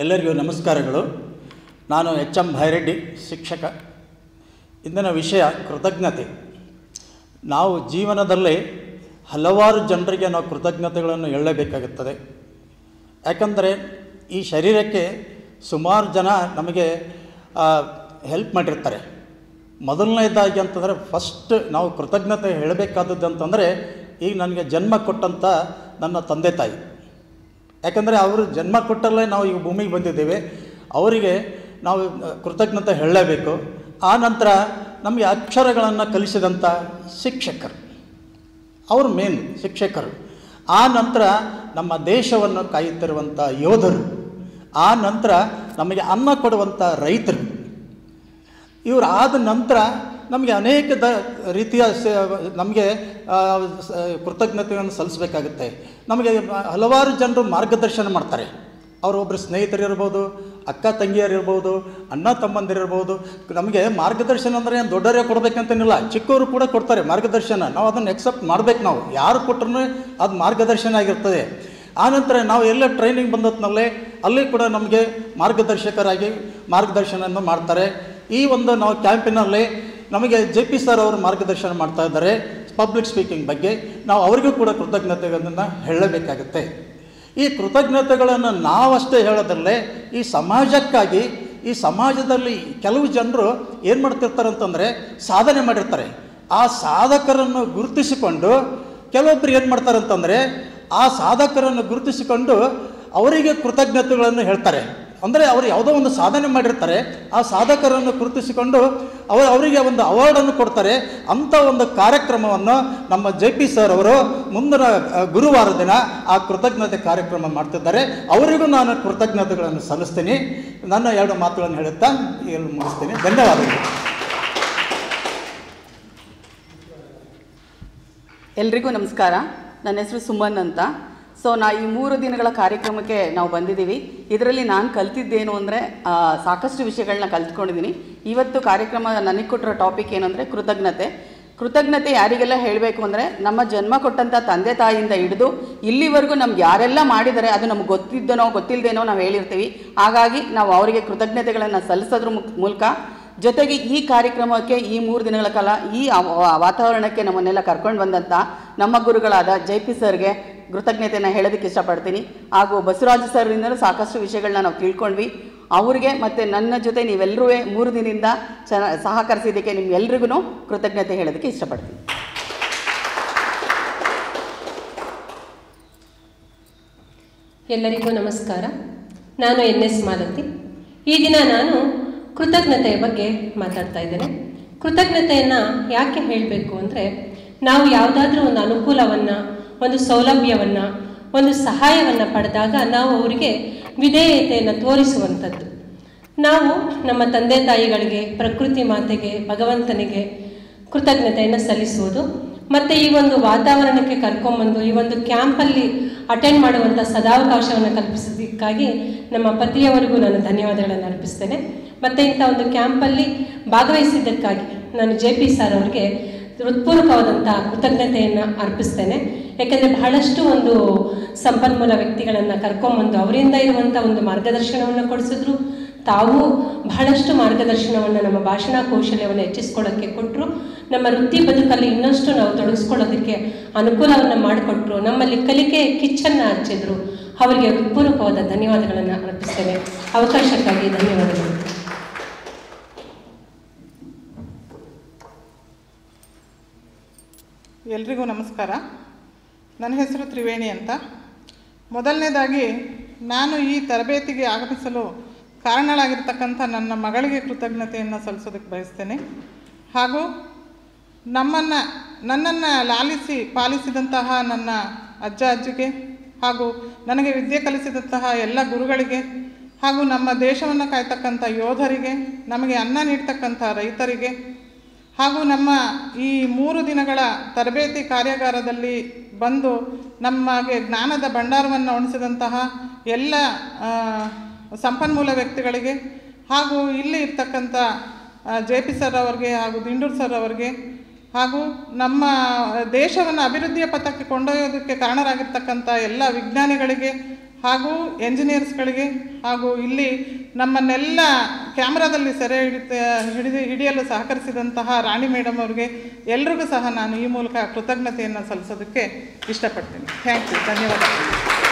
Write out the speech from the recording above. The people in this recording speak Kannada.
ಎಲ್ಲರಿಗೂ ನಮಸ್ಕಾರಗಳು. ನಾನು ಎಚ್.ಎಂ. ಭೈರೆಡ್ಡಿ, ಶಿಕ್ಷಕ. ಇಂದಿನ ವಿಷಯ ಕೃತಜ್ಞತೆ. ನಾವು ಜೀವನದಲ್ಲಿ ಹಲವಾರು ಜನರಿಗೆ ನಾವು ಕೃತಜ್ಞತೆಗಳನ್ನು ಹೇಳಲೇಬೇಕಾಗುತ್ತದೆ. ಯಾಕಂದರೆ ಈ ಶರೀರಕ್ಕೆ ಸುಮಾರು ಜನ ನಮಗೆ ಹೆಲ್ಪ್ ಮಾಡಿರ್ತಾರೆ. ಮೊದಲನೇದಾಗಿ ಅಂತಂದರೆ ಫಸ್ಟ್ ನಾವು ಕೃತಜ್ಞತೆ ಹೇಳಬೇಕಾದದ್ದು ಅಂತಂದರೆ ಈಗ ನನಗೆ ಜನ್ಮ ಕೊಟ್ಟಂಥ ನನ್ನ ತಂದೆ ತಾಯಿ. ಯಾಕಂದರೆ ಅವರು ಜನ್ಮ ಕೊಟ್ಟಲ್ಲೇ ನಾವು ಈಗ ಭೂಮಿಗೆ ಬಂದಿದ್ದೇವೆ. ಅವರಿಗೆ ನಾವು ಕೃತಜ್ಞತೆ ಹೇಳಲೇಬೇಕು. ಆ ನಂತರ ನಮಗೆ ಅಕ್ಷರಗಳನ್ನು ಕಲಿಸಿದಂಥ ಶಿಕ್ಷಕರು, ಅವರು ಮೇನ್ ಶಿಕ್ಷಕರು. ಆ ನಂತರ ನಮ್ಮ ದೇಶವನ್ನು ಕಾಯುತ್ತಿರುವಂಥ ಯೋಧರು, ಆ ನಂತರ ನಮಗೆ ಅನ್ನ ಕೊಡುವಂಥ ರೈತರು. ಇವರು ಆದ ನಂತರ ನಮಗೆ ಅನೇಕ ರೀತಿಯ ನಮಗೆ ಕೃತಜ್ಞತೆಯನ್ನು ಸಲ್ಲಿಸಬೇಕಾಗುತ್ತೆ. ನಮಗೆ ಹಲವಾರು ಜನರು ಮಾರ್ಗದರ್ಶನ ಮಾಡ್ತಾರೆ. ಅವರೊಬ್ಬರು ಸ್ನೇಹಿತರಿರ್ಬೋದು, ಅಕ್ಕ ತಂಗಿಯರಿರ್ಬೋದು, ಅಣ್ಣ ತಮ್ಮಂದಿರಿರ್ಬೋದು. ನಮಗೆ ಮಾರ್ಗದರ್ಶನ ಅಂದರೆ ಏನು ದೊಡ್ಡವರೇ ಕೊಡಬೇಕಂತೇನಿಲ್ಲ, ಚಿಕ್ಕವರು ಕೂಡ ಕೊಡ್ತಾರೆ ಮಾರ್ಗದರ್ಶನ. ನಾವು ಅದನ್ನು ಎಕ್ಸೆಪ್ಟ್ ಮಾಡಬೇಕು. ನಾವು ಯಾರು ಕೊಟ್ಟರು ಅದು ಮಾರ್ಗದರ್ಶನ ಆಗಿರ್ತದೆ. ಆನಂತರ ನಾವು ಎಲ್ಲ ಟ್ರೈನಿಂಗ್ ಬಂದತ್ನಲ್ಲೇ ಅಲ್ಲಿ ಕೂಡ ನಮಗೆ ಮಾರ್ಗದರ್ಶಕರಾಗಿ ಮಾರ್ಗದರ್ಶನವನ್ನು ಮಾಡ್ತಾರೆ. ಈ ಒಂದು ನಾವು ಕ್ಯಾಂಪಿನಲ್ಲಿ ನಮಗೆ JP ಸರ್ ಅವರು ಮಾರ್ಗದರ್ಶನ ಮಾಡ್ತಾ ಇದ್ದಾರೆ ಪಬ್ಲಿಕ್ ಸ್ಪೀಕಿಂಗ್ ಬಗ್ಗೆ. ನಾವು ಅವರಿಗೂ ಕೂಡ ಕೃತಜ್ಞತೆಗಳನ್ನು ಹೇಳಬೇಕಾಗುತ್ತೆ. ಈ ಕೃತಜ್ಞತೆಗಳನ್ನು ನಾವಷ್ಟೇ ಹೇಳೋದಲ್ಲೇ ಈ ಸಮಾಜಕ್ಕಾಗಿ, ಈ ಸಮಾಜದಲ್ಲಿ ಕೆಲವು ಜನರು ಏನು ಮಾಡ್ತಿರ್ತಾರೆ ಅಂತಂದರೆ ಸಾಧನೆ ಮಾಡಿರ್ತಾರೆ. ಆ ಸಾಧಕರನ್ನು ಗುರುತಿಸಿಕೊಂಡು ಕೆಲವೊಬ್ಬರು ಏನು ಮಾಡ್ತಾರೆ ಅಂತಂದರೆ ಆ ಸಾಧಕರನ್ನು ಗುರುತಿಸಿಕೊಂಡು ಅವರಿಗೆ ಕೃತಜ್ಞತೆಗಳನ್ನು ಹೇಳ್ತಾರೆ. ಅಂದರೆ ಅವರು ಯಾವುದೋ ಒಂದು ಸಾಧನೆ ಮಾಡಿರ್ತಾರೆ, ಆ ಸಾಧಕರನ್ನು ಗುರುತಿಸಿಕೊಂಡು ಅವರಿಗೆ ಒಂದು ಅವಾರ್ಡನ್ನು ಕೊಡ್ತಾರೆ. ಅಂಥ ಒಂದು ಕಾರ್ಯಕ್ರಮವನ್ನು ನಮ್ಮ JP ಸರ್ ಅವರು ಮುಂದಿನ ಗುರುವಾರ ದಿನ ಆ ಕೃತಜ್ಞತೆ ಕಾರ್ಯಕ್ರಮ ಮಾಡ್ತಿದ್ದಾರೆ. ಅವರಿಗೂ ನಾನು ಕೃತಜ್ಞತೆಗಳನ್ನು ಸಲ್ಲಿಸ್ತೀನಿ. ನನ್ನ 2 ಮಾತುಗಳನ್ನು ಹೇಳುತ್ತಾ ಇಲ್ಲಿ ಮುಗಿಸ್ತೀನಿ. ಧನ್ಯವಾದಗಳು. ಎಲ್ರಿಗೂ ನಮಸ್ಕಾರ. ನನ್ನ ಹೆಸರು ಸುಮನ್ ಅಂತ. ಈ 3 ದಿನಗಳ ಕಾರ್ಯಕ್ರಮಕ್ಕೆ ನಾವು ಬಂದಿದ್ದೀವಿ. ಇದರಲ್ಲಿ ನಾನು ಕಲ್ತಿದ್ದೇನು ಅಂದರೆ ಸಾಕಷ್ಟು ವಿಷಯಗಳನ್ನ ಕಲ್ತ್ಕೊಂಡಿದ್ದೀನಿ. ಇವತ್ತು ಕಾರ್ಯಕ್ರಮ ನನಗೆ ಕೊಟ್ಟಿರೋ ಟಾಪಿಕ್ ಏನು ಅಂದರೆ ಕೃತಜ್ಞತೆ ಯಾರಿಗೆಲ್ಲ ಹೇಳಬೇಕು ಅಂದರೆ ನಮ್ಮ ಜನ್ಮ ಕೊಟ್ಟಂಥ ತಂದೆ ತಾಯಿಯಿಂದ ಹಿಡಿದು ಇಲ್ಲಿವರೆಗೂ ನಮ್ಗೆ ಯಾರೆಲ್ಲ ಮಾಡಿದ್ದಾರೆ ಅದು ನಮ್ಗೆ ಗೊತ್ತಿದ್ದನೋ ಗೊತ್ತಿಲ್ಲದೇನೋ ನಾವು ಹೇಳಿರ್ತೀವಿ. ಹಾಗಾಗಿ ನಾವು ಅವರಿಗೆ ಕೃತಜ್ಞತೆಗಳನ್ನು ಸಲ್ಲಿಸೋದ್ರ ಮೂಲಕ, ಜೊತೆಗೆ ಈ ಕಾರ್ಯಕ್ರಮಕ್ಕೆ ಈ 3 ದಿನಗಳ ಕಾಲ ಈ ವಾತಾವರಣಕ್ಕೆ ನಮ್ಮನ್ನೆಲ್ಲ ಕರ್ಕೊಂಡು ಬಂದಂಥ ನಮ್ಮ ಗುರುಗಳಾದ JP ಸರ್ಗೆ ಕೃತಜ್ಞತೆಯನ್ನು ಹೇಳೋದಕ್ಕೆ ಇಷ್ಟಪಡ್ತೀನಿ. ಹಾಗೂ ಬಸವರಾಜ ಸರ್ರಿಂದಲೂ ಸಾಕಷ್ಟು ವಿಷಯಗಳನ್ನ ನಾವು ತಿಳ್ಕೊಂಡ್ವಿ. ಅವ್ರಿಗೆ ಮತ್ತು ನನ್ನ ಜೊತೆ ನೀವೆಲ್ಲರೂ 3 ದಿನದಿಂದ ಸಹಕರಿಸಿದ್ದಕ್ಕೆ ನಿಮ್ಗೆಲ್ರಿಗೂ ಕೃತಜ್ಞತೆ ಹೇಳೋದಕ್ಕೆ ಇಷ್ಟಪಡ್ತೀನಿ. ಎಲ್ಲರಿಗೂ ನಮಸ್ಕಾರ. ನಾನು NS ಮಾಲತಿ. ಈ ದಿನ ನಾನು ಕೃತಜ್ಞತೆಯ ಬಗ್ಗೆ ಮಾತಾಡ್ತಾ ಇದ್ದೇನೆ. ಕೃತಜ್ಞತೆಯನ್ನು ಯಾಕೆ ಹೇಳಬೇಕು ಅಂದರೆ, ನಾವು ಯಾವುದಾದ್ರೂ ಒಂದು ಅನುಕೂಲವನ್ನು, ಒಂದು ಸೌಲಭ್ಯವನ್ನು, ಒಂದು ಸಹಾಯವನ್ನು ಪಡೆದಾಗ ನಾವು ಅವರಿಗೆ ವಿಧೇಯತೆಯನ್ನು ತೋರಿಸುವಂಥದ್ದು. ನಾವು ನಮ್ಮ ತಂದೆ ತಾಯಿಗಳಿಗೆ, ಪ್ರಕೃತಿ ಮಾತೆಗೆ, ಭಗವಂತನಿಗೆ ಕೃತಜ್ಞತೆಯನ್ನು ಸಲ್ಲಿಸುವುದು. ಮತ್ತು ಈ ಒಂದು ವಾತಾವರಣಕ್ಕೆ ಕರ್ಕೊಂಬಂದು ಈ ಒಂದು ಕ್ಯಾಂಪಲ್ಲಿ ಅಟೆಂಡ್ ಮಾಡುವಂಥ ಸದಾವಕಾಶವನ್ನು ಕಲ್ಪಿಸೋದಕ್ಕಾಗಿ ನಮ್ಮ ಪತಿಯವರಿಗೂ ನಾನು ಧನ್ಯವಾದಗಳನ್ನು ಅರ್ಪಿಸ್ತೇನೆ. ಮತ್ತು ಇಂಥ ಒಂದು ಕ್ಯಾಂಪಲ್ಲಿ ಭಾಗವಹಿಸಿದ್ದಕ್ಕಾಗಿ ನಾನು JP ಸರ್ ಅವರಿಗೆ ಹೃತ್ಪೂರ್ವಕವಾದಂಥ ಕೃತಜ್ಞತೆಯನ್ನು ಅರ್ಪಿಸ್ತೇನೆ. ಯಾಕೆಂದರೆ ಬಹಳಷ್ಟು ಒಂದು ಸಂಪನ್ಮೂಲ ವ್ಯಕ್ತಿಗಳನ್ನು ಕರ್ಕೊಂಬಂದು ಅವರಿಂದ ಇರುವಂಥ ಒಂದು ಮಾರ್ಗದರ್ಶನವನ್ನು ಕೊಡಿಸಿದ್ರು. ತಾವು ಬಹಳಷ್ಟು ಮಾರ್ಗದರ್ಶನವನ್ನು ನಮ್ಮ ಭಾಷಣ ಕೌಶಲ್ಯವನ್ನು ಹೆಚ್ಚಿಸ್ಕೊಳ್ಳೋಕ್ಕೆ ಕೊಟ್ಟರು. ನಮ್ಮ ವೃತ್ತಿ ಬದುಕಲ್ಲಿ ಇನ್ನಷ್ಟು ನಾವು ತೊಡಗಿಸ್ಕೊಳ್ಳೋದಕ್ಕೆ ಅನುಕೂಲವನ್ನು ಮಾಡಿಕೊಟ್ರು. ನಮ್ಮಲ್ಲಿ ಕಲಿಕೆ ಕಿಚ್ಚನ್ನು ಹಚ್ಚಿದ್ರು. ಅವರಿಗೆ ಹೃತ್ಪೂರ್ವಕವಾದ ಧನ್ಯವಾದಗಳನ್ನು ಅರ್ಪಿಸ್ತೇನೆ. ಅವಕಾಶಕ್ಕಾಗಿ ಧನ್ಯವಾದಗಳು. ಎಲ್ರಿಗೂ ನಮಸ್ಕಾರ. ನನ್ನ ಹೆಸರು ತ್ರಿವೇಣಿ ಅಂತ. ಮೊದಲನೇದಾಗಿ ನಾನು ಈ ತರಬೇತಿಗೆ ಆಗಮಿಸಲು ಕಾರಣಳಾಗಿರ್ತಕ್ಕಂಥ ನನ್ನ ಮಗಳಿಗೆ ಕೃತಜ್ಞತೆಯನ್ನು ಸಲ್ಲಿಸೋದಕ್ಕೆ ಬಯಸ್ತೇನೆ. ಹಾಗೂ ನನ್ನನ್ನು ಲಾಲಿಸಿ ಪಾಲಿಸಿದಂತಹ ನನ್ನ ಅಜ್ಜ ಅಜ್ಜಿಗೆ, ಹಾಗೂ ನನಗೆ ವಿದ್ಯೆ ಕಲಿಸಿದಂತಹ ಎಲ್ಲ ಗುರುಗಳಿಗೆ, ಹಾಗೂ ನಮ್ಮ ದೇಶವನ್ನು ಕಾಯ್ತಕ್ಕಂಥ ಯೋಧರಿಗೆ, ನಮಗೆ ಅನ್ನ ನೀಡ್ತಕ್ಕಂಥ ರೈತರಿಗೆ, ಹಾಗೂ ನಮ್ಮ ಈ 3 ದಿನಗಳ ತರಬೇತಿ ಕಾರ್ಯಾಗಾರದಲ್ಲಿ ಬಂದು ನಮಗೆ ಜ್ಞಾನದ ಭಂಡಾರವನ್ನು ಉಣಿಸಿದಂತಹ ಎಲ್ಲ ಸಂಪನ್ಮೂಲ ವ್ಯಕ್ತಿಗಳಿಗೆ, ಹಾಗೂ ಇಲ್ಲಿ ಇರ್ತಕ್ಕಂಥ JP ಸರ್ ಅವರಿಗೆ, ಹಾಗೂ ದಿಂಡೂರು ಸರ್ ಅವರಿಗೆ, ಹಾಗೂ ನಮ್ಮ ದೇಶವನ್ನು ಅಭಿವೃದ್ಧಿಯ ಪಥಕ್ಕೆ ಕೊಂಡೊಯ್ಯೋದಕ್ಕೆ ಕಾರಣರಾಗಿರ್ತಕ್ಕಂಥ ಎಲ್ಲ ವಿಜ್ಞಾನಿಗಳಿಗೆ, ಹಾಗೂ ಎಂಜಿನಿಯರ್ಸ್ಗಳಿಗೆ ಹಾಗೂ ಇಲ್ಲಿ ನಮ್ಮನ್ನೆಲ್ಲ ಕ್ಯಾಮ್ರಾದಲ್ಲಿ ಸೆರೆ ಹಿಡಿಯಲು ಸಹಕರಿಸಿದಂತಹ ರಾಣಿ ಮೇಡಮ್ ಅವರಿಗೆ ಎಲ್ರಿಗೂ ಸಹ ನಾನು ಈ ಮೂಲಕ ಕೃತಜ್ಞತೆಯನ್ನು ಸಲ್ಲಿಸೋದಕ್ಕೆ ಇಷ್ಟಪಡ್ತೀನಿ. ಥ್ಯಾಂಕ್ ಯು, ಧನ್ಯವಾದಗಳು.